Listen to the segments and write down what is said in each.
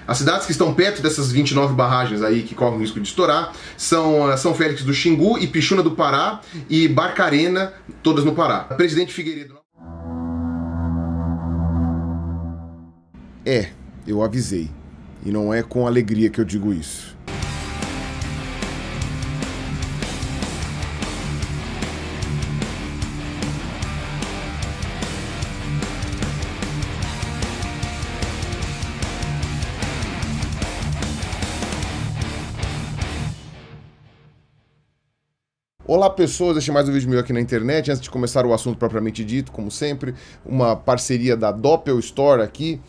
As cidades que estão perto dessas 29 barragens aí que correm o risco de estourar são São Félix do Xingu, Ipixuna do Pará e Barcarena, todas no Pará. Presidente Figueiredo... Eu avisei. E não é com alegria que eu digo isso. Olá pessoas, este é mais um vídeo meu aqui na internet. Antes de começar o assunto propriamente dito, como sempre, uma parceria da Doppel Store aqui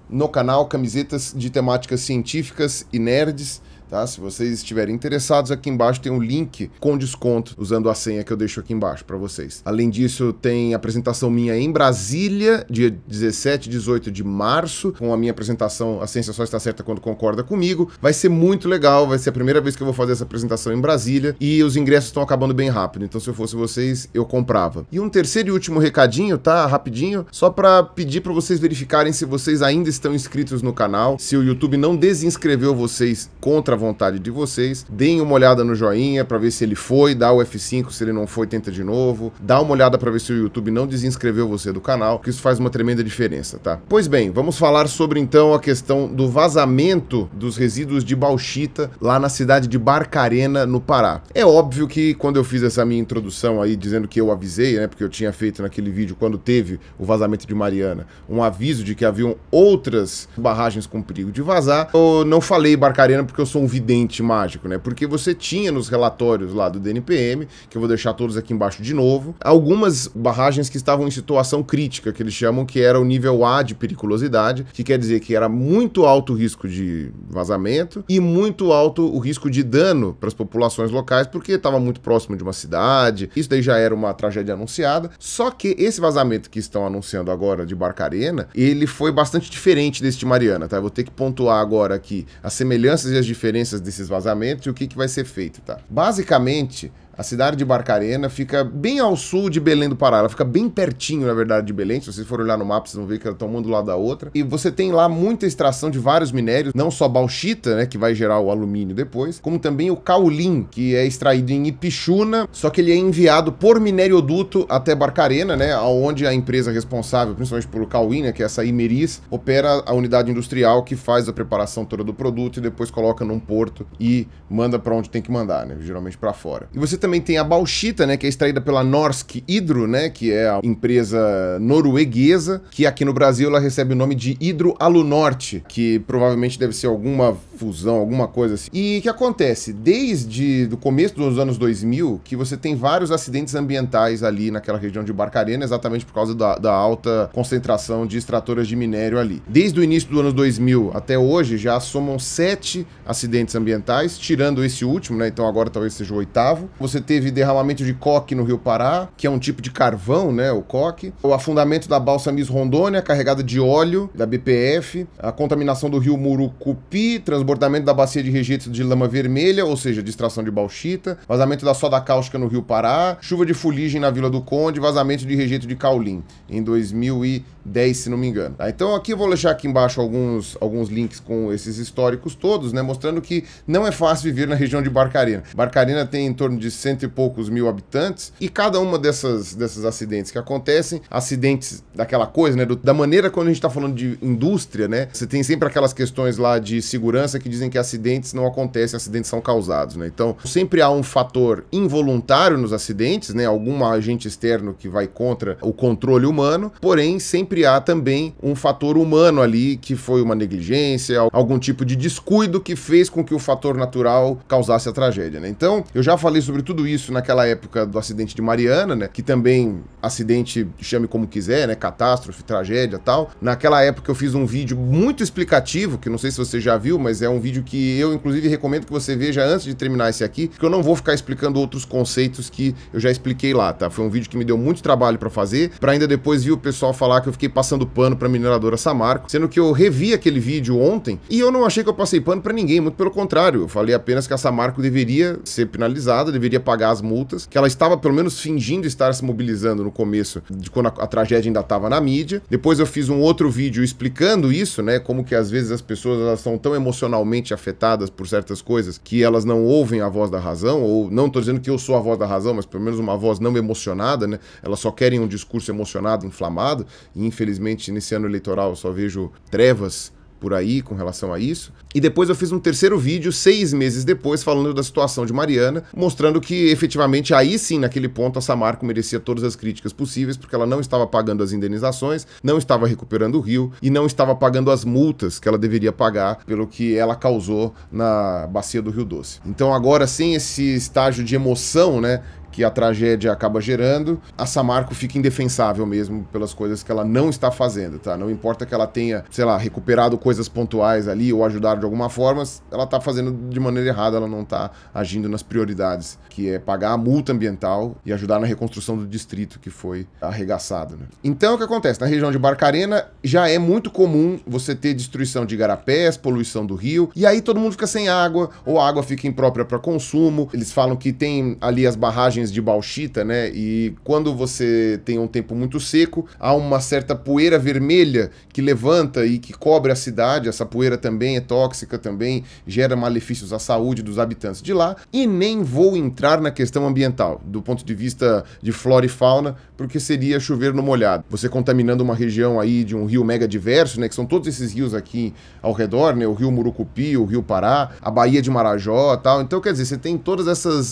no canal, camisetas de temáticas científicas e nerds. Tá? Se vocês estiverem interessados, aqui embaixo tem um link com desconto, usando a senha que eu deixo aqui embaixo para vocês. Além disso, tem apresentação minha em Brasília, dia 17 e 18 de março, com a minha apresentação A Ciência Só Está Certa Quando Concorda Comigo. Vai ser muito legal, vai ser a primeira vez que eu vou fazer essa apresentação em Brasília, e os ingressos estão acabando bem rápido, então se eu fosse vocês, eu comprava. E um terceiro e último recadinho, tá? Rapidinho, só para pedir para vocês verificarem se vocês ainda estão inscritos no canal, se o YouTube não desinscreveu vocês contra a vontade de vocês. Deem uma olhada no joinha para ver se ele foi, dá o F5, se ele não foi, tenta de novo. Dá uma olhada para ver se o YouTube não desinscreveu você do canal, porque isso faz uma tremenda diferença, tá? Pois bem, vamos falar sobre então a questão do vazamento dos resíduos de bauxita lá na cidade de Barcarena, no Pará. É óbvio que quando eu fiz essa minha introdução aí, dizendo que eu avisei, né, porque eu tinha feito naquele vídeo, quando teve o vazamento de Mariana, um aviso de que haviam outras barragens com perigo de vazar, eu não falei Barcarena porque eu sou um vidente mágico, né? Porque você tinha nos relatórios lá do DNPM, que eu vou deixar todos aqui embaixo de novo, algumas barragens que estavam em situação crítica, que eles chamam que era o nível A de periculosidade, que quer dizer que era muito alto o risco de vazamento e muito alto o risco de dano para as populações locais, porque estava muito próximo de uma cidade. Isso daí já era uma tragédia anunciada. Só que esse vazamento que estão anunciando agora de Barcarena, ele foi bastante diferente desse de Mariana, tá? Eu vou ter que pontuar agora aqui as semelhanças e as diferenças desses vazamentos e o que vai ser feito, tá? Basicamente, a cidade de Barcarena fica bem ao sul de Belém do Pará. Ela fica bem pertinho, na verdade, de Belém. Se vocês forem olhar no mapa, vocês vão ver que elas estão uma do lado da outra. E você tem lá muita extração de vários minérios, não só bauxita, né, que vai gerar o alumínio depois, como também o caulim, que é extraído em Ipixuna, só que ele é enviado por minérioduto até Barcarena, né, onde a empresa responsável, principalmente pelo caulim, né, que é essa Imeris, opera a unidade industrial que faz a preparação toda do produto e depois coloca num porto e manda para onde tem que mandar, né, geralmente para fora. E você também tem a bauxita, né, que é extraída pela Norsk Hydro, né, que é a empresa norueguesa, que aqui no Brasil ela recebe o nome de Hydro Alunorte, que provavelmente deve ser alguma fusão, alguma coisa assim. E o que acontece? Desde o começo dos anos 2000, que você tem vários acidentes ambientais ali naquela região de Barcarena, exatamente por causa da alta concentração de extratoras de minério ali. Desde o início do ano 2000 até hoje, já somam 7 acidentes ambientais, tirando esse último, né, então agora talvez seja o 8º. Você teve derramamento de coque no Rio Pará, que é um tipo de carvão, né, o coque. O afundamento da balsa Miss Rondônia, carregada de óleo da BPF. A contaminação do rio Murucupi, transbordamento da bacia de rejeitos de lama vermelha, ou seja, de extração de bauxita. Vazamento da soda cáustica no Rio Pará. Chuva de fuligem na Vila do Conde. Vazamento de rejeito de caulim, em 2010, se não me engano. Então aqui eu vou deixar aqui embaixo alguns links com esses históricos todos, né, mostrando que não é fácil viver na região de Barcarena. Barcarena tem em torno de 100 e poucos mil habitantes, e cada uma desses acidentes que acontecem, acidentes daquela coisa, né, da maneira quando a gente tá falando de indústria, né, você tem sempre aquelas questões lá de segurança que dizem que acidentes não acontecem, acidentes são causados, né, então sempre há um fator involuntário nos acidentes, né, algum agente externo que vai contra o controle humano, porém sempre há também um fator humano ali, que foi uma negligência, algum tipo de descuido que fez com que o fator natural causasse a tragédia, né. Então, eu já falei sobre tudo isso naquela época do acidente de Mariana, né, que também, acidente, chame como quiser, né, catástrofe, tragédia e tal. Naquela época eu fiz um vídeo muito explicativo, que não sei se você já viu, mas É um vídeo que eu, inclusive, recomendo que você veja antes de terminar esse aqui, porque eu não vou ficar explicando outros conceitos que eu já expliquei lá, tá? Foi um vídeo que me deu muito trabalho pra fazer, pra ainda depois vir o pessoal falar que eu fiquei passando pano pra mineradora Samarco, sendo que eu revi aquele vídeo ontem e eu não achei que eu passei pano pra ninguém, muito pelo contrário. Eu falei apenas que a Samarco deveria ser penalizada, deveria pagar as multas, que ela estava pelo menos fingindo estar se mobilizando no começo, de quando a tragédia ainda estava na mídia. Depois eu fiz um outro vídeo explicando isso, né, como que às vezes as pessoas elas são tão emocionalmente afetadas por certas coisas que elas não ouvem a voz da razão, ou não estou dizendo que eu sou a voz da razão, mas pelo menos uma voz não emocionada, né, elas só querem um discurso emocionado, inflamado, e infelizmente nesse ano eleitoral eu só vejo trevas por aí com relação a isso. E depois eu fiz um terceiro vídeo, 6 meses depois, falando da situação de Mariana, mostrando que efetivamente aí sim, naquele ponto, a Samarco merecia todas as críticas possíveis, porque ela não estava pagando as indenizações, não estava recuperando o rio e não estava pagando as multas que ela deveria pagar pelo que ela causou na bacia do Rio Doce. Então agora, sem esse estágio de emoção, né, que a tragédia acaba gerando, a Samarco fica indefensável mesmo pelas coisas que ela não está fazendo, tá? Não importa que ela tenha, sei lá, recuperado coisas pontuais ali ou ajudado de alguma forma, ela está fazendo de maneira errada, ela não está agindo nas prioridades, que é pagar a multa ambiental e ajudar na reconstrução do distrito que foi arregaçado, né? Então o que acontece? Na região de Barcarena já é muito comum você ter destruição de igarapés, poluição do rio, e aí todo mundo fica sem água, ou a água fica imprópria para consumo. Eles falam que tem ali as barragens de bauxita, né? E quando você tem um tempo muito seco, há uma certa poeira vermelha que levanta e que cobre a cidade. Essa poeira também é tóxica, também gera malefícios à saúde dos habitantes de lá. E nem vou entrar na questão ambiental, do ponto de vista de flora e fauna, porque seria chover no molhado. Você contaminando uma região aí de um rio mega diverso, né? Que são todos esses rios aqui ao redor, né? O rio Murucupi, o rio Pará, a Baía de Marajó e tal. Então, quer dizer, você tem todas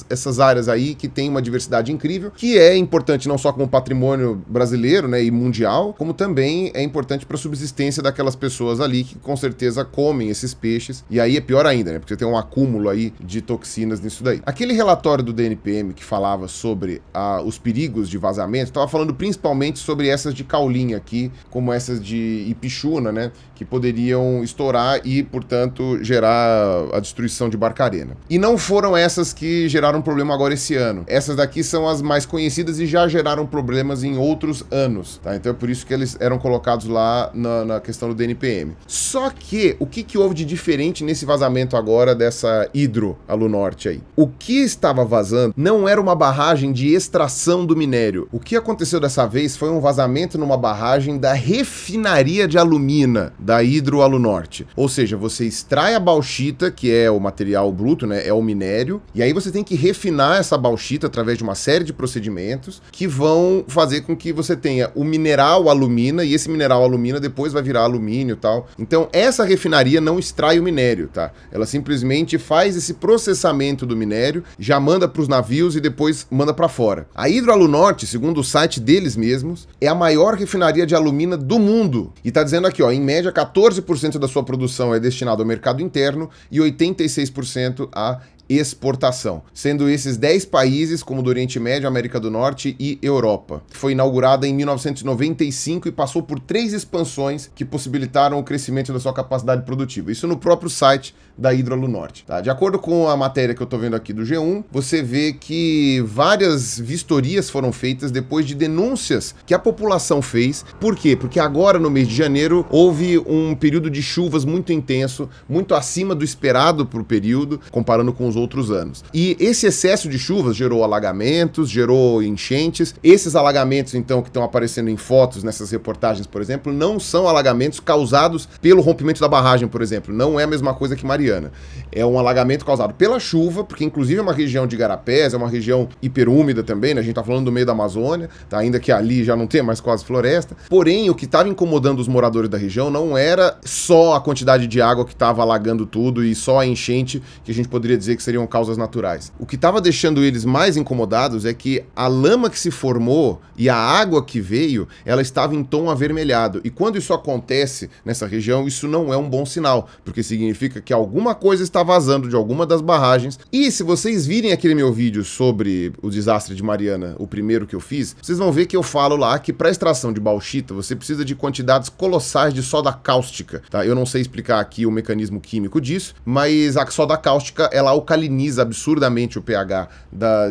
essas áreas aí que tem uma diversidade incrível, que é importante não só como patrimônio brasileiro, né, e mundial, como também é importante para a subsistência daquelas pessoas ali que com certeza comem esses peixes, e aí é pior ainda, né, porque tem um acúmulo aí de toxinas nisso daí. Aquele relatório do DNPM que falava sobre os perigos de vazamento, estava falando principalmente sobre essas de caulinha aqui, como essas de Ipixuna, né, que poderiam estourar e, portanto, gerar a destruição de Barcarena. E não foram essas que geraram problema agora esse ano. Essas daqui são as mais conhecidas e já geraram problemas em outros anos, tá? Então é por isso que eles eram colocados lá na questão do DNPM. Só que, o que houve de diferente nesse vazamento agora dessa Hidro Alunorte aí? O que estava vazando não era uma barragem de extração do minério. O que aconteceu dessa vez foi um vazamento numa barragem da refinaria de alumina da Hidro Alunorte. Ou seja, você extrai a bauxita, que é o material bruto, né? É o minério, e aí você tem que refinar essa bauxita através de uma série de procedimentos que vão fazer com que você tenha o mineral alumina, e esse mineral alumina depois vai virar alumínio e tal. Então essa refinaria não extrai o minério, tá? Ela simplesmente faz esse processamento do minério, já manda para os navios e depois manda para fora. A Hidro Alunorte, segundo o site deles mesmos, é a maior refinaria de alumina do mundo. E tá dizendo aqui, ó, em média 14% da sua produção é destinado ao mercado interno e 86% a exportação, sendo esses 10 países como do Oriente Médio, América do Norte e Europa. Foi inaugurada em 1995 e passou por 3 expansões que possibilitaram o crescimento da sua capacidade produtiva. Isso no próprio site da Hidro Alunorte, tá? De acordo com a matéria que eu tô vendo aqui do G1, você vê que várias vistorias foram feitas depois de denúncias que a população fez. Por quê? Porque agora, no mês de janeiro, houve um período de chuvas muito intenso, muito acima do esperado por período, comparando com os outros anos. E esse excesso de chuvas gerou alagamentos, gerou enchentes. Esses alagamentos, então, que estão aparecendo em fotos nessas reportagens, por exemplo, não são alagamentos causados pelo rompimento da barragem, por exemplo. Não é a mesma coisa que Mariana. É um alagamento causado pela chuva, porque inclusive é uma região de igarapés, é uma região hiperúmida também, né? A gente tá falando do meio da Amazônia, tá? Ainda que ali já não tem mais quase floresta. Porém, o que estava incomodando os moradores da região não era só a quantidade de água que estava alagando tudo e só a enchente, que a gente poderia dizer que seriam causas naturais. O que estava deixando eles mais incomodados é que a lama que se formou e a água que veio, ela estava em tom avermelhado. E quando isso acontece nessa região, isso não é um bom sinal, porque significa que alguma coisa está vazando de alguma das barragens. E se vocês virem aquele meu vídeo sobre o desastre de Mariana, o primeiro que eu fiz, vocês vão ver que eu falo lá que para extração de bauxita você precisa de quantidades colossais de soda cáustica, tá? Eu não sei explicar aqui o mecanismo químico disso, mas a soda cáustica, ela alcaliniza absurdamente o pH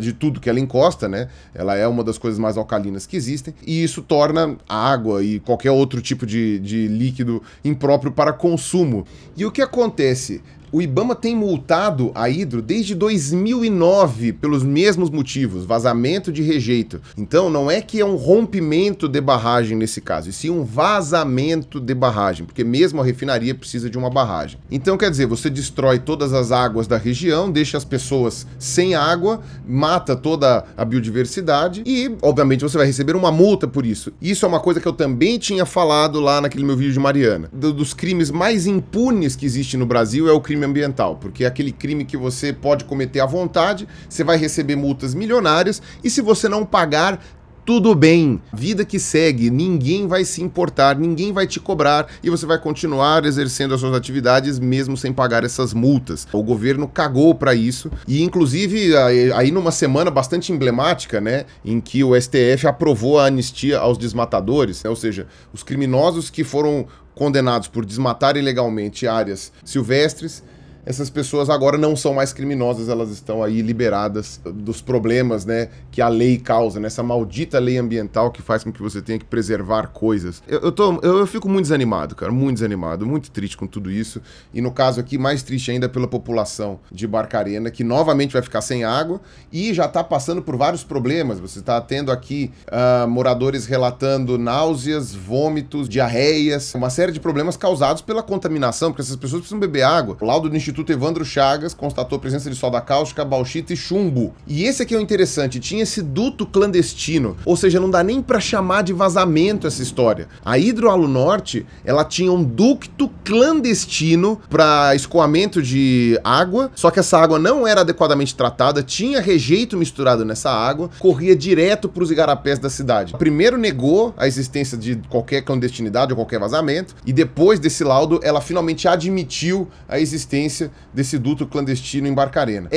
de tudo que ela encosta, né? Ela é uma das coisas mais alcalinas que existem, e isso torna a água e qualquer outro tipo de líquido impróprio para consumo. E o que acontece? O IBAMA tem multado a Hidro desde 2009 pelos mesmos motivos, vazamento de rejeito. Então não é que é um rompimento de barragem nesse caso, e sim um vazamento de barragem, porque mesmo a refinaria precisa de uma barragem. Então quer dizer, você destrói todas as águas da região, deixa as pessoas sem água, mata toda a biodiversidade e, obviamente, você vai receber uma multa por isso. Isso é uma coisa que eu também tinha falado lá naquele meu vídeo de Mariana. Dos crimes mais impunes que existe no Brasil é o crime ambiental, porque é aquele crime que você pode cometer à vontade, você vai receber multas milionárias e se você não pagar, tudo bem, vida que segue, ninguém vai se importar, ninguém vai te cobrar e você vai continuar exercendo as suas atividades mesmo sem pagar essas multas. O governo cagou para isso e inclusive aí numa semana bastante emblemática, né, em que o STF aprovou a anistia aos desmatadores, ou seja, os criminosos que foram condenados por desmatar ilegalmente áreas silvestres. Essas pessoas agora não são mais criminosas, elas estão aí liberadas dos problemas, né, que a lei causa, né, essa maldita lei ambiental que faz com que você tenha que preservar coisas. Eu fico muito desanimado, cara, muito desanimado, muito triste com tudo isso. E no caso aqui, mais triste ainda pela população de Barcarena, que novamente vai ficar sem água e já está passando por vários problemas. Você está tendo aqui moradores relatando náuseas, vômitos, diarreias, uma série de problemas causados pela contaminação, porque essas pessoas precisam beber água. O laudo do Instituto Evandro Chagas constatou a presença de soda cáustica, bauxita e chumbo. E esse aqui é o interessante, tinha esse duto clandestino, ou seja, não dá nem pra chamar de vazamento essa história. A Hidroalunorte, ela tinha um ducto clandestino para escoamento de água, só que essa água não era adequadamente tratada, tinha rejeito misturado nessa água, corria direto para os igarapés da cidade. Primeiro negou a existência de qualquer clandestinidade ou qualquer vazamento, e depois desse laudo, ela finalmente admitiu a existência desse duto clandestino em Barcarena.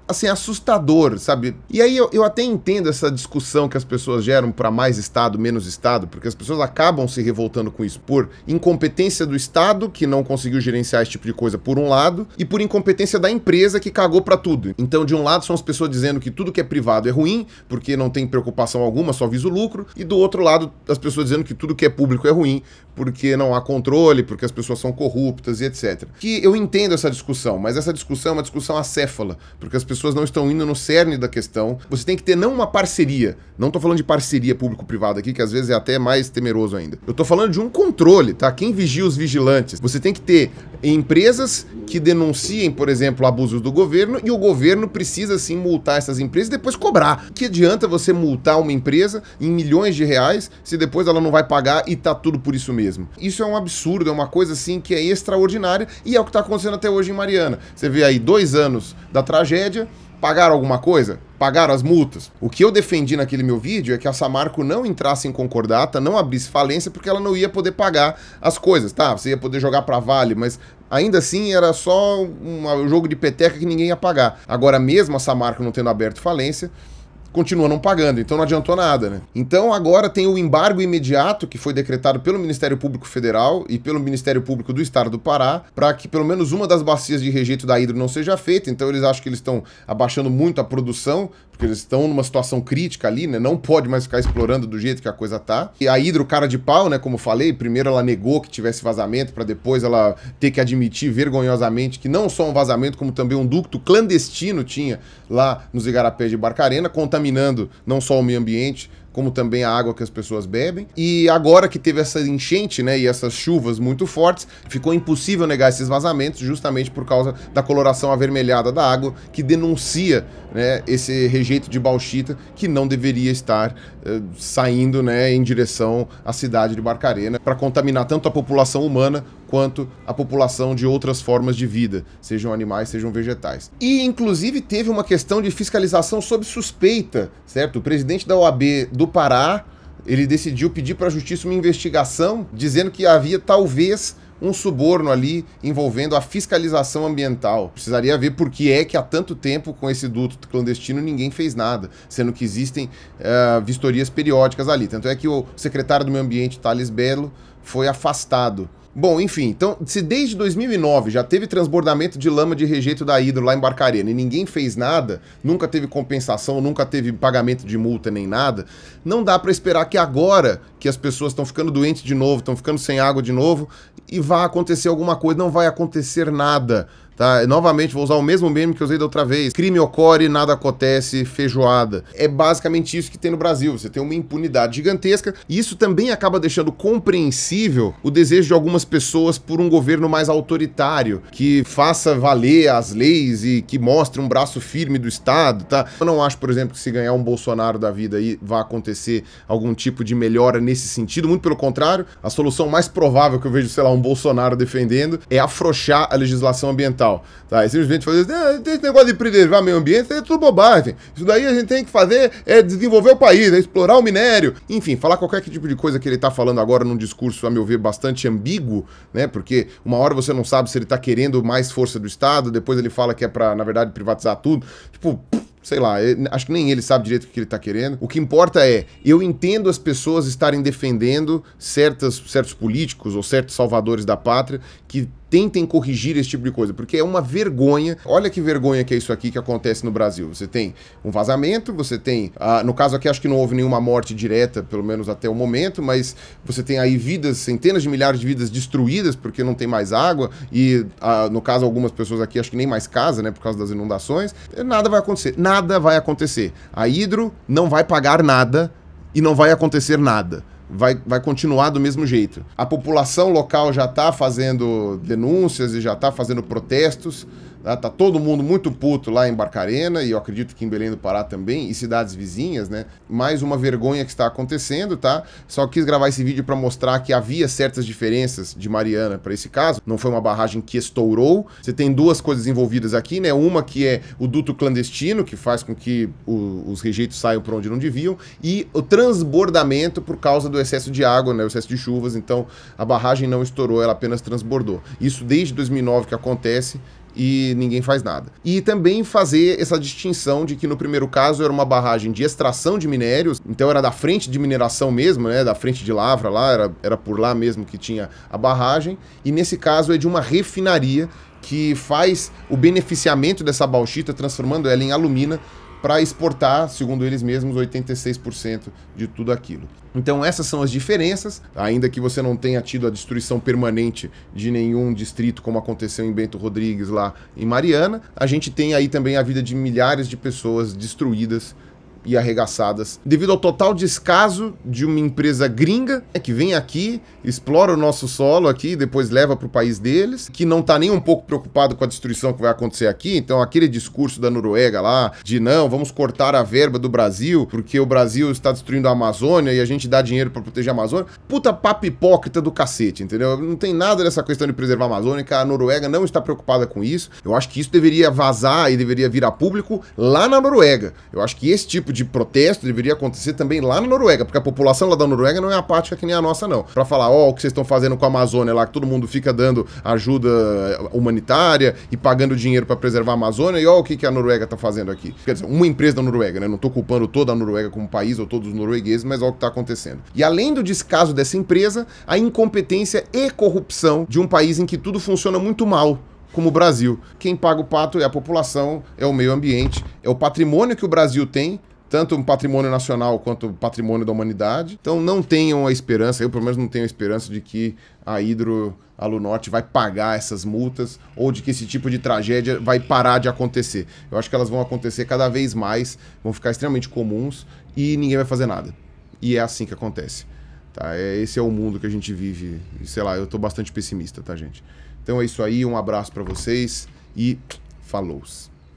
Assim, assustador, sabe? E aí eu até entendo essa discussão que as pessoas geram para mais Estado, menos Estado, porque as pessoas acabam se revoltando com isso por incompetência do Estado, que não conseguiu gerenciar esse tipo de coisa por um lado, e por incompetência da empresa, que cagou para tudo. Então, de um lado, são as pessoas dizendo que tudo que é privado é ruim, porque não tem preocupação alguma, só visa o lucro, e do outro lado, as pessoas dizendo que tudo que é público é ruim, porque não há controle, porque as pessoas são corruptas e etc. Que eu entendo essa discussão, mas essa discussão é uma discussão acéfala, porque as pessoas não estão indo no cerne da questão. Você tem que ter não uma parceria, não tô falando de parceria público-privada aqui, que às vezes é até mais temeroso ainda. Eu tô falando de um controle, tá? Quem vigia os vigilantes? Você tem que ter empresas que denunciem, por exemplo, abusos do governo, e o governo precisa sim multar essas empresas e depois cobrar. Que adianta você multar uma empresa em milhões de reais se depois ela não vai pagar e tá tudo por isso mesmo? Isso é um absurdo, é uma coisa assim que é extraordinária e é o que tá acontecendo até hoje em Mariana. Você vê aí 2 anos da tragédia, pagaram alguma coisa? Pagaram as multas? O que eu defendi naquele meu vídeo é que a Samarco não entrasse em concordata, não abrisse falência, porque ela não ia poder pagar as coisas, tá? Você ia poder jogar pra Vale, mas ainda assim era só um jogo de peteca que ninguém ia pagar. Agora mesmo a Samarco não tendo aberto falência, continua não pagando, então não adiantou nada, né? Então agora tem o embargo imediato que foi decretado pelo Ministério Público Federal e pelo Ministério Público do Estado do Pará, para que pelo menos uma das bacias de rejeito da Hidro não seja feita. Então eles acham que eles estão abaixando muito a produção, porque eles estão numa situação crítica ali, né? Não pode mais ficar explorando do jeito que a coisa tá. E a Hidro, cara de pau, né? Como falei, primeiro ela negou que tivesse vazamento, para depois ela ter que admitir vergonhosamente que não só um vazamento, como também um ducto clandestino tinha lá nos igarapés de Barcarena, contaminando não só o meio ambiente, como também a água que as pessoas bebem. E agora que teve essa enchente, né, e essas chuvas muito fortes, ficou impossível negar esses vazamentos, justamente por causa da coloração avermelhada da água, que denuncia, né, esse rejeito de bauxita que não deveria estar saindo, né, em direção à cidade de Barcarena, para contaminar tanto a população humana quanto a população de outras formas de vida, sejam animais, sejam vegetais. E, inclusive, teve uma questão de fiscalização sob suspeita, certo? O presidente da OAB do Pará, ele decidiu pedir para a justiça uma investigação, dizendo que havia talvez um suborno ali envolvendo a fiscalização ambiental. Precisaria ver por que é que há tanto tempo com esse duto clandestino ninguém fez nada, sendo que existem vistorias periódicas ali. Tanto é que o secretário do Meio Ambiente, Thales Belo, foi afastado. Bom, enfim, então, se desde 2009 já teve transbordamento de lama de rejeito da Hidro lá em Barcarena e ninguém fez nada, nunca teve compensação, nunca teve pagamento de multa nem nada, não dá para esperar que agora que as pessoas estão ficando doentes de novo, estão ficando sem água de novo, e vai acontecer alguma coisa. Não vai acontecer nada. Tá? Novamente, vou usar o mesmo meme que eu usei da outra vez. Crime ocorre, nada acontece, feijoada. É basicamente isso que tem no Brasil. Você tem uma impunidade gigantesca e isso também acaba deixando compreensível o desejo de algumas pessoas por um governo mais autoritário, que faça valer as leis e que mostre um braço firme do Estado, tá? Eu não acho, por exemplo, que se ganhar um Bolsonaro da vida aí vai acontecer algum tipo de melhora nesse sentido. Muito pelo contrário, a solução mais provável que eu vejo, sei lá, um Bolsonaro defendendo é afrouxar a legislação ambiental. Tá? É simplesmente fazer esse negócio de preservar o meio ambiente é tudo bobagem. Isso daí a gente tem que fazer é desenvolver o país, é explorar o minério. Enfim, falar qualquer tipo de coisa que ele tá falando agora num discurso, a meu ver, bastante ambíguo, né? Porque uma hora você não sabe se ele tá querendo mais força do Estado, depois ele fala que é pra, na verdade, privatizar tudo. Tipo, sei lá, acho que nem ele sabe direito o que ele tá querendo. O que importa é, eu entendo as pessoas estarem defendendo certos políticos ou certos salvadores da pátria que tentem corrigir esse tipo de coisa, porque é uma vergonha. Olha que vergonha que é isso aqui que acontece no Brasil. Você tem um vazamento, você tem, no caso aqui acho que não houve nenhuma morte direta, pelo menos até o momento, mas você tem aí vidas, centenas de milhares de vidas destruídas porque não tem mais água e, no caso, algumas pessoas aqui acho que nem mais casa, né, por causa das inundações. Nada vai acontecer, nada vai acontecer. A Hidro não vai pagar nada e não vai acontecer nada. Vai continuar do mesmo jeito. A população local já está fazendo denúncias e já está fazendo protestos. Tá todo mundo muito puto lá em Barcarena, e eu acredito que em Belém do Pará também, e cidades vizinhas, né? Mais uma vergonha que está acontecendo, tá? Só quis gravar esse vídeo para mostrar que havia certas diferenças de Mariana para esse caso. Não foi uma barragem que estourou. Você tem duas coisas envolvidas aqui, né? Uma que é o duto clandestino, que faz com que os rejeitos saiam para onde não deviam, e o transbordamento por causa do excesso de água, né? O excesso de chuvas. Então, a barragem não estourou, ela apenas transbordou. Isso desde 2009 que acontece, e ninguém faz nada. E também fazer essa distinção de que no primeiro caso era uma barragem de extração de minérios, então era da frente de mineração mesmo, né, da frente de lavra lá, era por lá mesmo que tinha a barragem, e nesse caso é de uma refinaria que faz o beneficiamento dessa bauxita, transformando ela em alumina, para exportar, segundo eles mesmos, 86% de tudo aquilo. Então essas são as diferenças, ainda que você não tenha tido a destruição permanente de nenhum distrito, como aconteceu em Bento Rodrigues lá em Mariana, a gente tem aí também a vida de milhares de pessoas destruídas e arregaçadas, devido ao total descaso de uma empresa gringa que vem aqui, explora o nosso solo aqui e depois leva para o país deles, que não está nem um pouco preocupado com a destruição que vai acontecer aqui. Então aquele discurso da Noruega lá, de não, vamos cortar a verba do Brasil, porque o Brasil está destruindo a Amazônia e a gente dá dinheiro para proteger a Amazônia, puta papo hipócrita do cacete, entendeu? Não tem nada dessa questão de preservar a Amazônia, a Noruega não está preocupada com isso. Eu acho que isso deveria vazar e deveria vir a público lá na Noruega. Eu acho que esse tipo de protesto deveria acontecer também lá na Noruega, porque a população lá da Noruega não é apática que nem a nossa, não. Pra falar, ó, o que vocês estão fazendo com a Amazônia lá, que todo mundo fica dando ajuda humanitária e pagando dinheiro pra preservar a Amazônia, e ó, o que a Noruega tá fazendo aqui. Quer dizer, uma empresa da Noruega, né? Não tô culpando toda a Noruega como país ou todos os noruegueses, mas ó o que tá acontecendo. E além do descaso dessa empresa, a incompetência e corrupção de um país em que tudo funciona muito mal, como o Brasil. Quem paga o pato é a população, é o meio ambiente, é o patrimônio que o Brasil tem, tanto um patrimônio nacional quanto o patrimônio da humanidade. Então não tenham a esperança, eu pelo menos não tenho a esperança de que a Hidro Alunorte vai pagar essas multas ou de que esse tipo de tragédia vai parar de acontecer. Eu acho que elas vão acontecer cada vez mais, vão ficar extremamente comuns e ninguém vai fazer nada. E é assim que acontece. Tá? Esse é o mundo que a gente vive. Sei lá, eu tô bastante pessimista, tá, gente? Então é isso aí, um abraço pra vocês e falou!